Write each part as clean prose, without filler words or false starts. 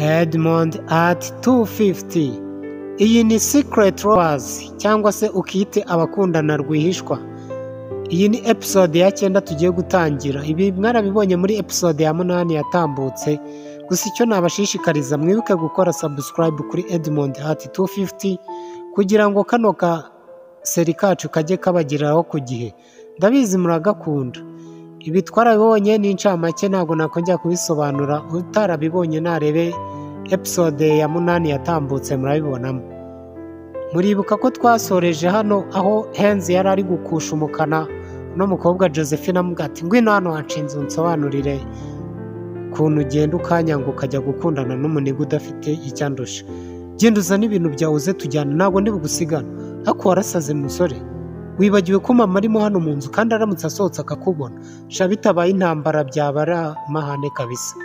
Edmond at 250. Iyi ni Secret Lovers cyangwa se ukite abakundana rwihishwa. Iyi ni episode ya 9 tugiye gutangira. Ibi mwarabibonye muri episode ya 8 yatambutse. Gusa icyo nabashishikariza mwibuke gukora subscribe kuri Edmond at 250 kugira ngo kano ka seri kacu kajye kabagiraho ku gihe. Ndabizi muragakunda. Ibi twarabibonye n'incamake ntabwo nakongera kubisobanura, utarabibonye narebe episode ya 8 yatambutse murabibonamo. Muribuka ko twasoreje hano aho Henzi yari ari gukusha umukana no mukobwa Josephine amugati ngwino hano wanshinze unsobanurire kuntu ugenda ukanyanga ukajya gukundana n'umuniga udafite icyandusha. Genda uzana ibintu byawe uze tujyana, ntabwo ndi bugusigana. Ako warasaze musore, wibagiwe ko mama arimo hano mu nzu kandi aramutse asohotse akakubona sha bitabaye intambara byabara mahane kabisa.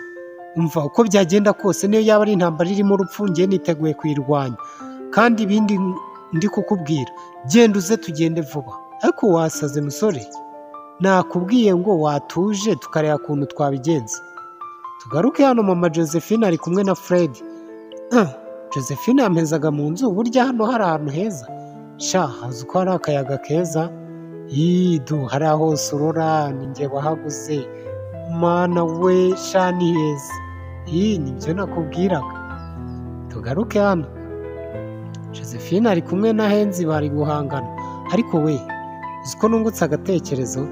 Umva uko byagenda kose niyo yaba ari intambara irimo urupfu ngiye niteguye kuyirwanya, kandi ibindi ndi kukubwira genda uze tugende vuba. Ariko wasaze musore, nakubwiye ngo watuje tukareba kuntu twabigenza. Tugaruke hano mama Josephine ari kumwe na Fred. Josephine yampezaga mu nzu, burya hano hari ahantu heza sha, hazi uko hari akayaga keza. Yidu hari aho sorora ninjye wahaguze mana we sha ni heza. Nibyo nakubwiraga. Tugaruke hano Josephine ari kumwe na Henzi bari guhangana. Ariko we uziko nungutse agatekerezo,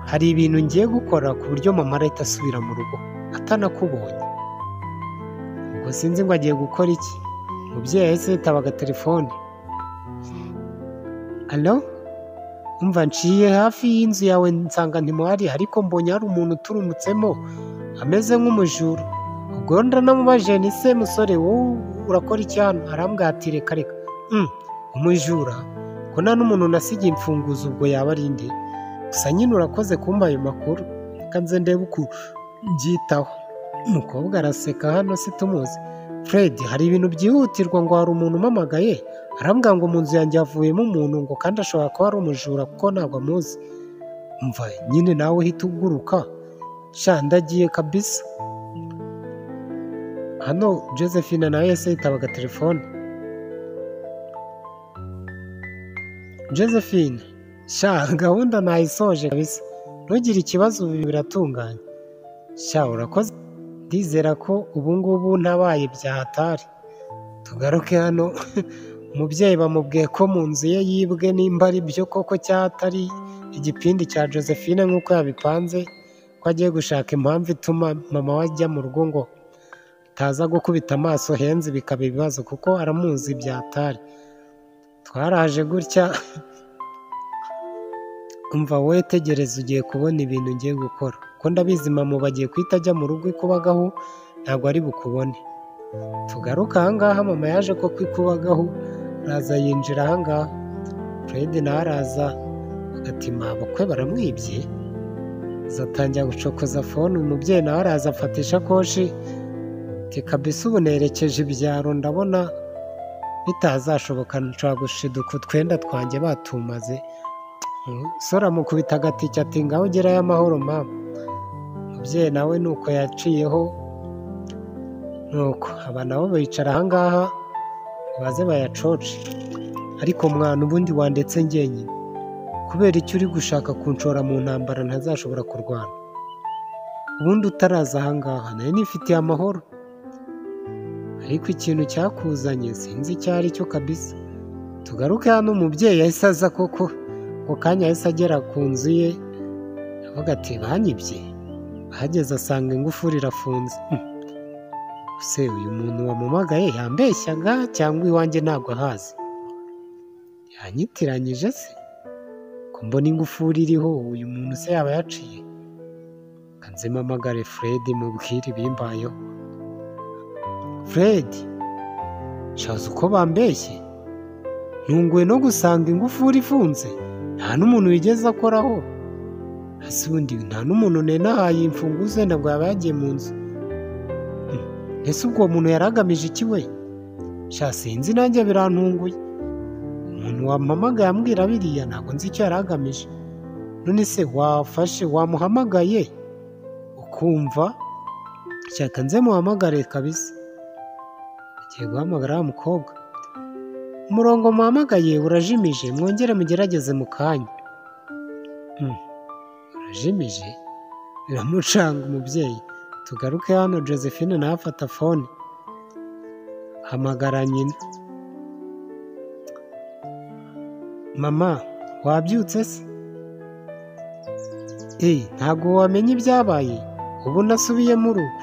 hari ibintu ngiye gukora ku buryo mama arahita asubira mu rugo atanakubonye. Ubwo sinzi ngo agiye gukora iki. Umubyeyi yahise yitabaga telefone. Alo, umva nciye hafi y'inzu yawe nsanga ntimuhari, ariko mbonye hari umuntu uturumutsemo ameze nk'umujura. Ubwo ndanamubaje ni se musore wowe urakora iki hano? Arambwira ati reka reka. Umujura ko nta n'umuntu nasigiye imfunguzo, ubwo yaba ari nde? Gusa nyine urakoze kumpa ayo makuru, reka nze ndebe uko mbyitaho. Umukobwa araseka, hano si tumuzi. Fred, hari ibintu byihutirwa ngo hari umuntu umamagaye, arambwira ngo mu nzu yanjye havuyemo umuntu ngo kandi ashobora kuba ari umujura kuko ntabwo amuzi. Umva nyine nawe uhita uguruka sha ndagiye kabisa. Hano Josephine nawe yahise yitabaga telefone. Josephine sha gahunda nayisoje kabisa, ntugire ikibazo, ubu biratunganye sha. Urakoze, ndizera ko ubu ngubu ntabaye byahatari. Tugaruke hano umubyeyi bamubwiye ko mu nzu ye yibwe, nimba ari byo koko cyatari igipindi cya Josephine nk'uko yabipanze, ko agiye gushaka impamvu ituma mama we ajya mu rugo ngo ataza gukubita amaso Henzi bikaba ibibazo kuko aramuzi byatari. Twaraje gutya. Umva wowe tegereza, ugiye kubona ibintu ngiye gukora, ko ndabizi mama bagiye kwita ajya mu rugo ikubagaho, ntabwo ari bukubone. Tugaruka ahangaha mama yaje ko kwikubagaho, araza yinjira ahangaha. Fred nawe araza agatima abakwe baramwibye, azatangira gucokoza fone. Umubyeyi nawe araza afata ishakoshi ati kabisa ubu nerekeje ibyaro, ndabona bitazashoboka, nshobora gushiduka utwenda twanjye batumaze. Sora amukubita agatike ati ngaho ugerayo amahoro mama. Umubyeyi nawe nuko yaciyeho, nuko aba nabo bicara ahangaha baze bayacoce. Ariko mwana ubundi wandetse njyenyine, kubera icyo uri gushaka kunshora mu ntambara ntazashobora kurwana? Ubundi utaraza ahangaha nari nifitiye amahoro, ariko ikintu cyakuzanye sinzi icyo ari cyo kabisa. Tugaruke hano umubyeyi yahise aza koko, ako kanya yahise agera ku nzu ye, avuga ati banyibye. Ahageze asanga ingufuri irafunze. Se uyu muntu wamumagaye yambeshyaga cyangwa iwanjye ntabwo ahazi? Yanyitiranyije se ko mbona ingufuri iriho, uyu muntu se yaba yaciye? Kanze mpamagare Fred mubwire ibimbayeho. Fred, shaza uko bambeshye, ntunguwe no gusanga ingufuri ifunze, nta n'umuntu wigeze akoraho. Hasi ubundi nta n'umuntu nenahaye imfunguzo, ntabwo yaba yagiye mu nzu. Ese ubwo muntu yari agamije iki we? Sha sinzi nanjye birantunguye. Umuntu wampamagaye ambwira biriya ntabwo nzi icyo yari agamije. None se wafashe wamuhamagaye ukumva shaka nze muhamagare kabisa. Agiye guhamagara wa mukobwa. Umurongo muhamagaye urajimije, mwongere mugerageze mu kanya. Urajimije biramucanga umubyeyi. Tugaruke hano, Josephine nawe afata fone hamagara nyina. Mama wabyutse se? Ntabwo wamenye ibyabaye, ubu nasubiye mu rugo.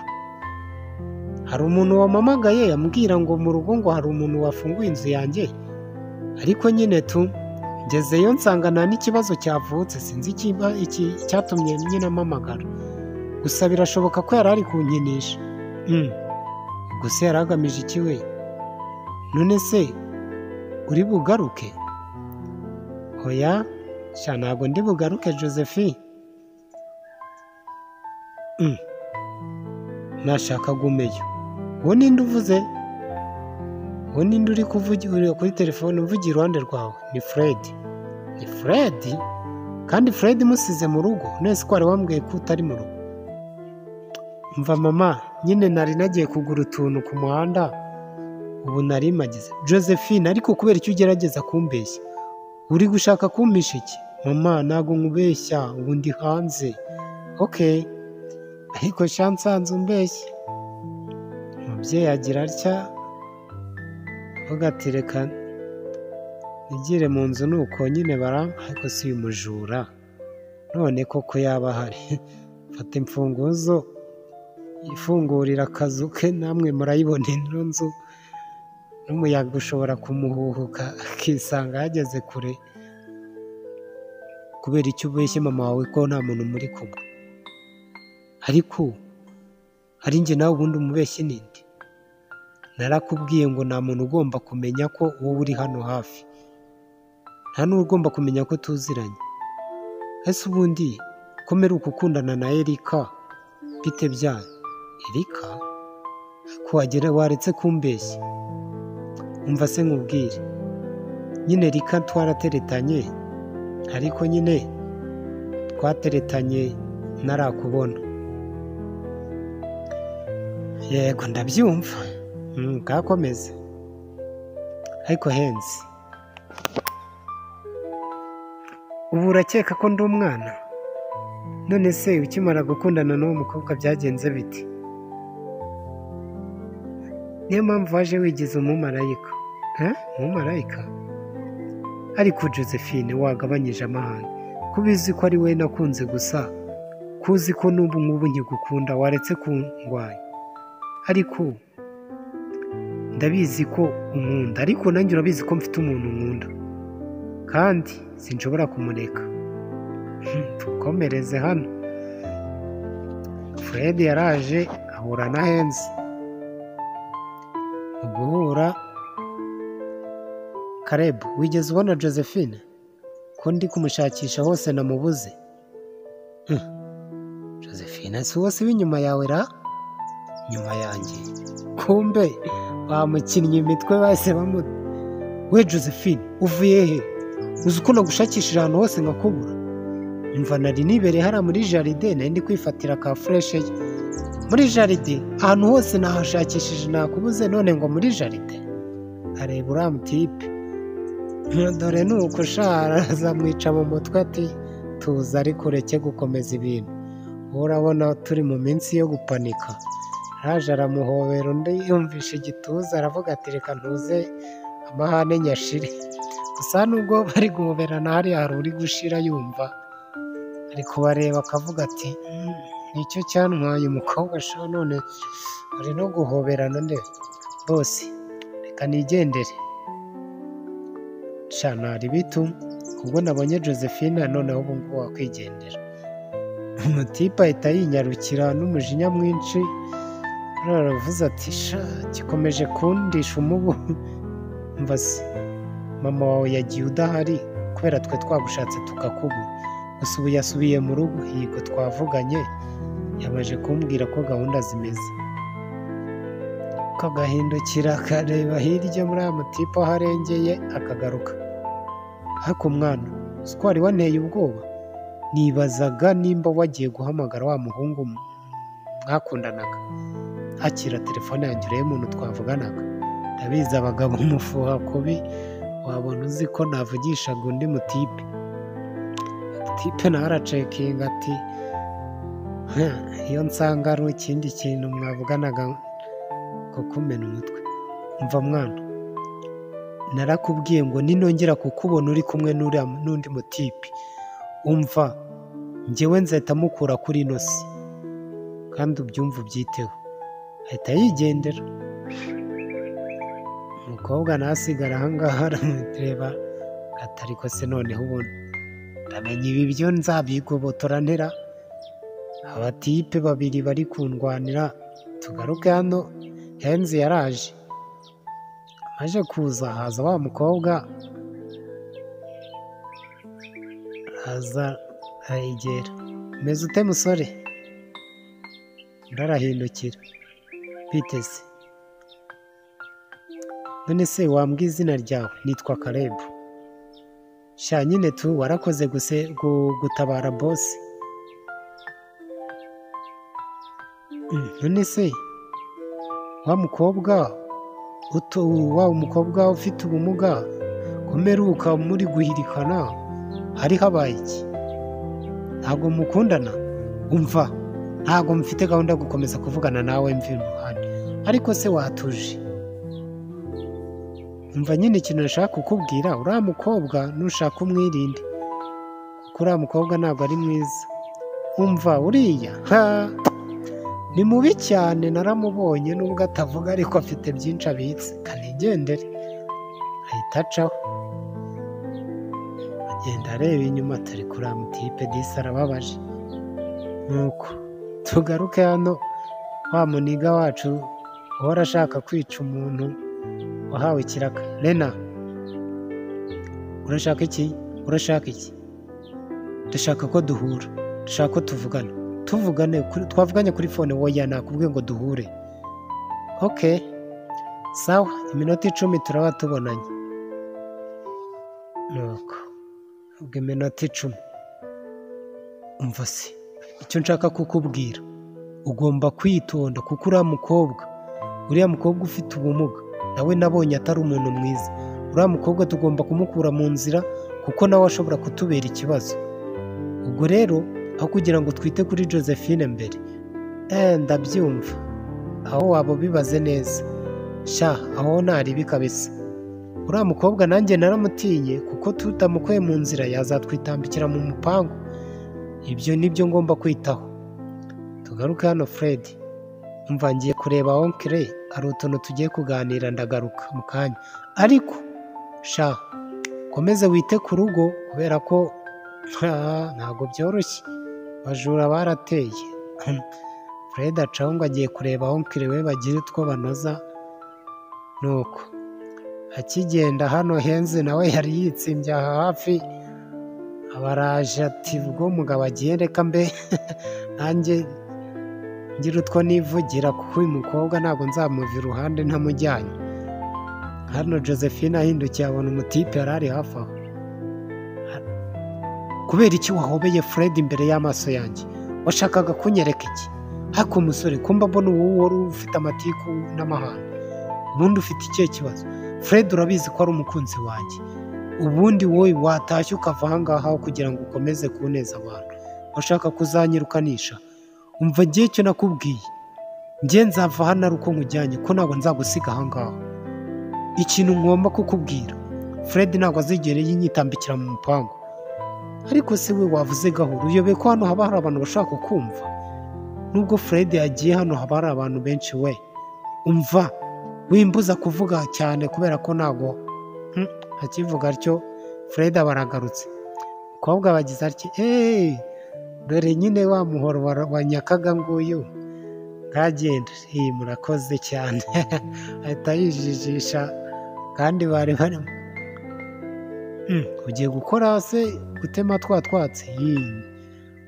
Hari umuntu wampamagaye ambwira ngo mu rugo ngo hari umuntu wafunguye inzu yanjye, ariko nyine ngezeyo nsanga nta n'ikibazo cyavutse, sinzi icyatumye nyine ampamagara, gusa birashoboka ko yari ari kunkinisha. Gusa yari agamije iki we? None se uri bugaruke? Oya ntabwo ndi bugaruke Josephine. Nashaka gumeyo. Uwo ninde uvuze? Uwo ninde uri kuvugira kuri telefone uvugira iruhande rwawe? Ni Fred. Ni Fred? Kandi Fred musize mu rugo? Nese ko wari wambwiye ko utari mu rugo? Mva mama, nyine nari nagiye kugura utuntu ku muhanda, ubu nari magize. Josephine, ariko kubera icyo ugerageza kumbeshya? Uri gushaka kumpisha iki? Mama ntabwo nkubeshya, ubu ndi hanze. Okay, ariko nsanze umbeshya. Umubyeyi agira atya avuga ati reka nigire mu nzu, nuko nyine ariko si uyu mujura none koko yaba ahari. Fata imfunguzo ifungurira akazu ke, namwe murayibona ino nzu, n'umuyaga ushobora kumuhuhuka akisanga yageze kure. Kubera icyo ubeshye mama wawe ko nta muntu muri kumwe? Ariko ari njye nawe ubundi umubeshye ninde? Narakubwiye ngo nta muntu ugomba kumenya ko wowe uri hano hafi, nta n'ugomba kumenya ko tuziranye. Ese ubundi komera ukukundana na Erika bite byanyu? Erika ko waretse kumbeshya? Umva se nkubwire, nyine Erika twarateretanye, ariko nyine twateretanye narakubona. Yego ndabyumva, bwakomeze. Ariko henze, ubu urakeka ko ndi umwana? None se ukimara gukundana n'uwo mukobwa byagenze biti? Niyo mpamvu waje wigize umumarayika? Umumarayika? Ariko Josephine wagabanyije amahane, kubizi ko ari we nakunze gusa, kuzi ko n'ubu nk'ubu nkigukunda waretse kundwanya. Ariko ndabizi ko unkunda, ariko nanjye urabizi ko mfite umuntu nkunda kandi sinshobora kumureka. Tukomereze hano. Fred yaraje ahura na Henze. Mu guhura, Caleb, wigeze ubona Josephine? Ko ndi kumushakisha hose namubuze. Josephine si wose w'inyuma yawe ra? Nyuma yanjye? Kumbe bamukinnye imitwe bahise bamuta. We Josephine, uvuye he? Uzi ko nagushakishije ahantu hose nkakubura? Umva nari nibereye hariya muri jaride, nari ndi kwifatira ka fureshe ye. Muri jaride ahantu hose nahashakishije nakubuze, none ngo muri jaride? Areba uriya mutipe, dore nuko araza amwica mu mutwe ati tuza ariko ureke gukomeza ibintu, urabona turi mu minsi yo gupanika. Araje aramuhobera, undi yumvishe igituza aravuga ati reka ntuze amahane nyashire. Gusa nubwo bari guhoberana hariya hari uri gushira yumva, ari kubareba akavuga ati nicyo cyantwaye umukobwa sha, none ari no guhoberana nde bose, reka nigendere sha, ntari bitu ubwo nabonye Josephine, noneho ubu ngubu wakwigendera. Umutipe ahita yinyarukira n'umujinya mwinshi, aravuze ati sha, gikomeje kundisha umubu. Mva se mama wawe yagiye udahari kubera twe twagushatse tukakubura, gusa ubu yasubiye mu rugo. Yego twavuganye, yamaze kumbwira ko gahunda zimeze. Kagahindukira akareba hirya muri aya mutipe aho arengeye akagaruka. Ariko mwana, uzi ko wari wanteye ubwoba? Nibazaga nimba wagiye guhamagara wa muhungu mwakundanaga, akira telefone yanjye urebe umuntu twavuganaga. Ndabizi abagabo umufuha kubi, wabona uzi ko navugishaga undi mutipe. Tipe nawe aracekinga ati iyo nsanga ari ikindi kintu mwavuganaga ko kumena umutwe. Umva mwana, narakubwiye ngo ninongera kukubona uri kumwe n'undi mutipe, umva njyewe nzahita mukura kuri ino si, kandi ubyumva ubyiteho. Ahita yigendera. Umukobwa nasigara ahangaha aramureba ati ariko se noneho ubona ndamenya ibi byo nzabigobotora ntera. Abatipe babiri bari kundwanira. Tugaruke hano, Henzi yaraje. Amaze kuza haza wa mukobwa, haza arayegera. Umeze ute musore? Undi arahindukira. Bite se? None se wambwiye izina ryawe? Nitwa Kalebu. Sha nyine tu warakoze gutabara bosi. None se wa mukobwa ufite ubumuga kumeruka muri guhirikana hari habaye iki? Ntabwo mukundana? Umva, ntabwo mfite gahunda yo gukomeza kuvugana nawe mvi iruhande, ariko se watuje. Umva nyine ikintu nashaka kukubwira, uriya mukobwa nushaka umwirinde, kuko uriya mukobwa ntabwo ari mwiza. Umva uriya ni mubi cyane, naramubonye nubwo atavuga ariko afite byinshi abitse. Kanigendere. Ahita acaho agenda areba inyuma, atari kuri amutipe disi arababaje. Nuko tugaruke hano, wa muniga wacu uhora ashaka kwica umuntu wahawe ikiraka. Lena, urashaka iki? Ndashaka ko duhura, ndashaka ko twavuganye kuri fone. Woya nakubwiye ngo duhure. Okay, sawa, iminota 10 turaba tubonanye. Nuko ubwo iminota 10. Umva se, icyo nshaka kukubwira, ugomba kwitonda, kuko uriya mukobwa ufite ubumuga nawe nabonye atari umuntu mwiza. Uriya mukobwa tugomba kumukura mu nzira, kuko nawe ashobora kutubera ikibazo. Ubwo rero aho kugira ngo twite kuri Josephine mbere, ndabyumva, aho waba bibaze neza. Sha aho naribi kabisa. Uriya mukobwa nanjye naramutinye, kuko tutamukuye mu nzira yazatwitambikira mu mupangu. Ibyo nibyo ngomba kwitaho. Tugaruke hano Fred. Umva ngiye kureba onkire, hari utuntu tugiye kuganira, ndagaruka mu kanya. Ariko sha komeze wite ku rugo, kubera ko ntabwo byoroshye, bajura barateye. Fred acaho ngo agiye kureba onkire we bagire utwo banoza. Nuko akigenda hano, Henze nawe yari yitsimbye aha hafi, abaraje ati ubwo umugabo agiye reka mbe nanjye ngira utwo nivugira, kuko uyu mukobwa ntabwo nzamuva iruhande ntamujyanye. Hano Josephine ahindukiye abona umutipe yari ari hafi aho. Kubera iki wahobeye Fred imbere y'amaso yanjye? Washakaga kunyereka iki? Hako umusore, kumba mbona wowe wari ufite amatiku n'amahane, ubundi ufite ikihe kibazo? Fred urabizi ko ari umukunzi wanjye, ubundi wowe watashye ukava ahangaha kugira ngo ukomeze kuboneza abantu, washaka kuzanyirukanisha. Umva ngiye icyo nakubwiye, ngiye nzava hano ari uko nkujyanye, ko ntabwo nzagusiga ahangaha. Ikintu ngomba kukubwira, Fred ntabwo azigere yinyitambikira mu mupangu. Ariko se we wavuze gahoro, uyobe ko hano haba hari abantu bashaka kukumva. Nubwo Fred yagiye, hano haba hari abantu benshi. We umva, wimbuza kuvuga cyane, kubera ko ntabwo akivuga atyo Fred abaragarutse. Umukobwa bagize ati dore nyine wa muhoro wa Nyakaga nguyu ngagenda. Murakoze cyane. Ahita yijijisha, kandi bari ugiye gukora se gutema twatsi?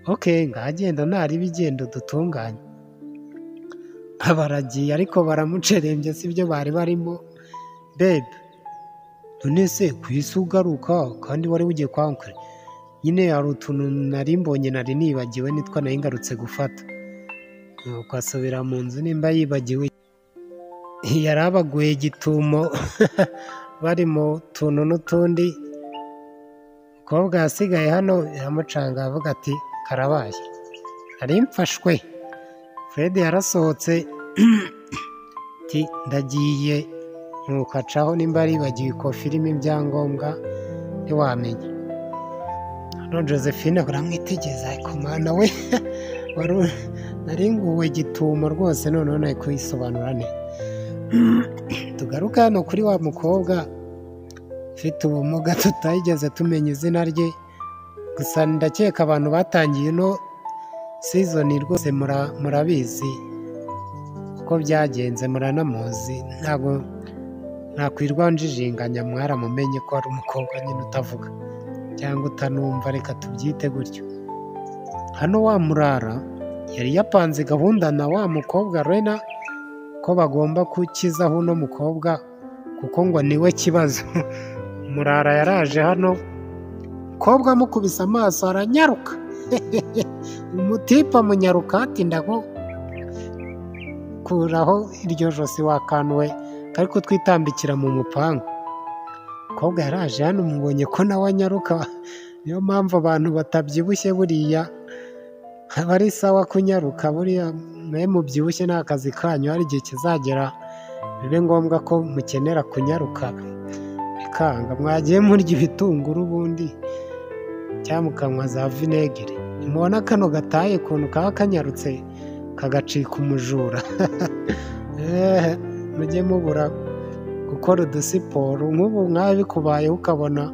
Okay, ngagenda ntari bigendo dutunganye. Abaragiye ariko baramucerembye, sibyo bari barimo. Babe, none se kwisi ugaruka kandi wari ugiye kwankure? Nyine hari utuntu nari mbonye nari nibagiwe, nitwa nayo ngarutse gufata. nuko asubira mu nzu nimba yibagiwe yari abaguye gitumo bari mu tuntu n'utundi. Umukobwa yasigaye hano iramucanga avuga ati karabaye nari mfashwe. Fred yarasohotse ati ndagiye, nuko acaho nimba yibagiwe ikofi irimo ibyangombwa ntiwamenya. Hano Josephine baramwitegeza ariko mwana we nari nguwe gitumo rwose, noneho nari kuyisobanura neza. Tugaruka hano kuri wa mukobwa ufite ubumuga tutayigeze tumenya izina rye, gusa ndakeka abantu batangiye ino season rwose murabizi uko byagenze, muranamuzi, ntabwo nakwirwa njijinganya, mwaramumenye ko ari umukobwa nyine utavuga cyangwa utanumva, reka tubyite gutyo. Hano wa Murara yari yapanze gahunda na wa mukobwa Rena ko bagomba kukizaho uno mukobwa kuko ngo niwe kibazo. Murara yaraje hano, umukobwa amukubise amaso aranyaruka. Umutipa munyaruka ati ndago kuraho iryo josi wakanuwe kari kutwitambikira mu mupangu. Umukobwa yaraje hano, mubonye ko nawe anyaruka, niyo mpamvu abantu batabyibushye buriya aba ari sawa kunyaruka. Buriya mwe mubyibushye ni akazi kanyu, hari igihe kizagera bibe ngombwa ko mukenera kunyaruka bikanga. Mwagiye murya ibitunguru ubundi cyangwa mukanywa za vinegere, nimubona kano gataye ukuntu kaba kanyarutse kagacika umujura. Mujye mubura gukora udusiporo nk'ubu nk'aho bikubayeho ukabona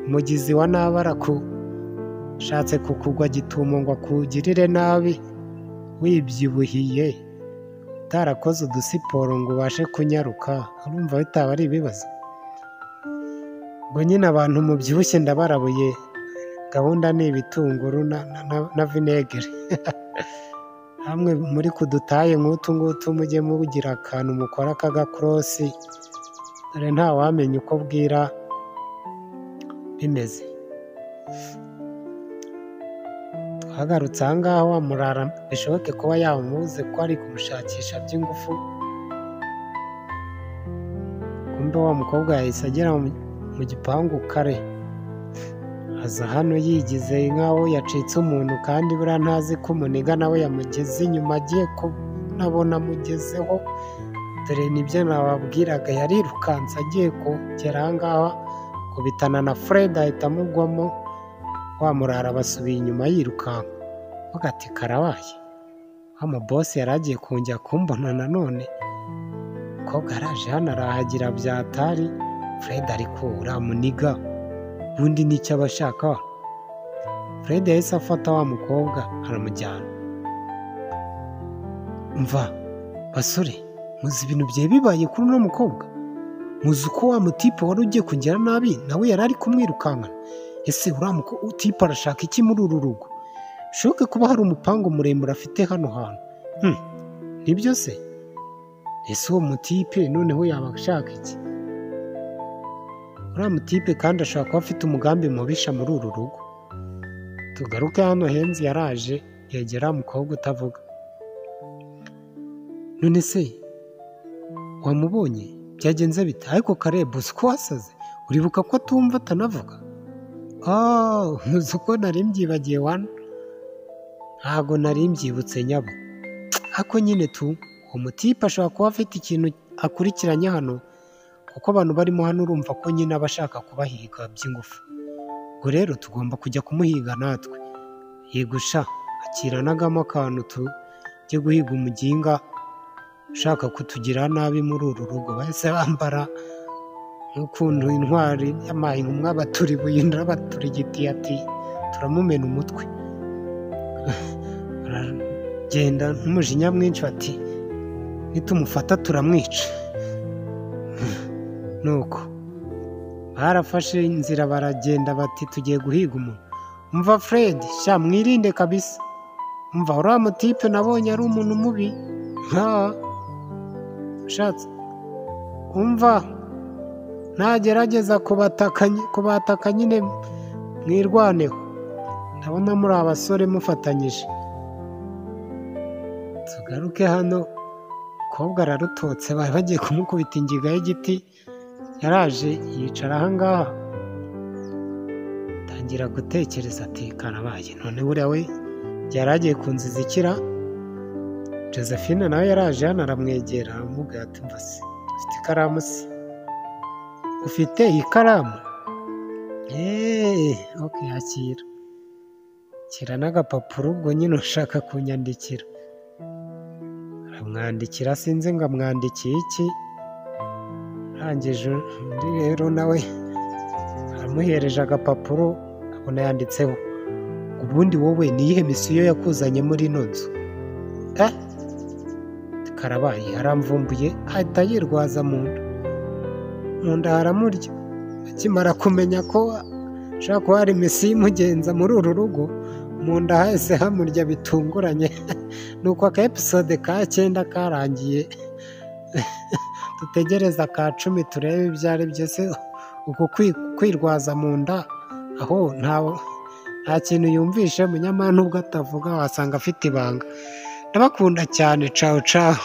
umugizi wa nabi arakushatse kukugwa gitumo ngo akugirire nabi, wibyibuhiye utarakoze udusiporo ngo ubashe kunyaruka, urumva bitaba ari ibibazo. Ngo nyine abantu mubyibushye ndabarabuye, gahunda ni ibitunguru na vinegere. Hamwe muri kudutaye nk'utu ngutu mujye mugira akantu mukora k'agakorosi, dore nta wamenya uko bwira bimeze. Twagarutse aha ngaha wa Murara bishoboke kuba yamubuze ko ari kumushakisha by'ingufu, kumbe wa mukobwa yahise agera mu gipangu kare, aza hano yigize nk'aho yacitse umuntu, kandi buriya ntazi ko umuniga nawe yamugeze inyuma, agiye kubona amugezeho. Dore nibyo nababwiraga, yarirukanse agiye kugera aha ngaha kubitana na Fred ahita amugwamo. Wa Murara basubiye inyuma yirukanka, avuga ati karabaye. Wa mubosi yari agiye kongera kumbona nanone, umukobwa yaraje hano arahagira byatari. Fred ari kura muniga ubundi nicyo aba ashaka. Fred yahise afata wa mukobwa aramujyana. Mva basore, muzi ibintu bye bibaye kuri uno mukobwa? Muzi uko wa mutipe wari ugiye kugera nabi nawe yari ari kumwirukankana? Ese uriya mutipe arashaka iki muri uru rugo? Bishoboke kuba hari umupango muremure afite hano hantu. Nibyo se? Ese uwo mutipe noneho yaba ashaka iki? Uriya mutipe kandi ashobora kuba afite umugambi mubisha muri uru rugo. Tugaruke hano, Henzi yaraje yegera umukobwa utavuga. None se wamubonye byagenze bite? Ariko Karebu uko wasaze, uribuka ko atumva atanavuga? Ntuzi uko nari mbyibagiye wana? Ntabwo nari mbyibutse nyabo. Ariko nyine uwo mutipe ashobora kuba afite ikintu akurikiranye hano, kuko abantu barimo hano urumva ko nyine aba ashaka kubahiga by'ingufu. Ubwo rero tugomba kujya kumuhiga natwe. Yegusha akiranagamo akantu tujye guhiga umuginga ushaka kutugira nabi muri uru rugo. Bahise bambara n'ukuntu intwari y'amaye inkumwa baturi buyindura baturi igiti ati turamumena umutwe. Baragenda n'umujinya mwinshi bati nitumufata turamwica. Nuko barafashe inzira baragenda bati tugiye guhiga umuntu. Umva Fred, sha mwirinde kabisa. Umva uriya mutipe nabonye ari umuntu mubi. Shatse umva nagerageza kubataka nyine mwirwaneho. Ndabona muri abasore mufatanyije. tugaruke hano umukobwa ararutotse bari bagiye kumukubita ingiga y'igiti yaraje yicara ahangaha tangira gutekereza ati karabaye none buriya we yari agiye kunziza ikira. Josephine nawe yaraje hano aramwegera aramubwira ati mva se ufite ikaramu se ufite ikaramu okay akira kira n'agapapuro ubwo nyine ushaka kunyandikira. Aramwandikira sinzi ngo amwandikiye iki arangije undi rero nawe aramuhereje agapapuro abona yanditseho ubundi wowe niyihe misiyo yakuzanye muri ino nzu. Karabaye aramvumbuye ahita yirwaza mu nda haramurya. Akimara kumenya ko ashobora kuba hari misiyo imugenza muri uru rugo mu nda hahise hamurya bitunguranye. Nuko aka episode ka 9 karangiye dutegereza ka 10 turebe ibyo ari byo se uko kwirwaza mu nda aho nta kintu yumvishe munyamana ubwo atavuga wasanga afite ibanga. Ndabakunda cyane, ciao ciao.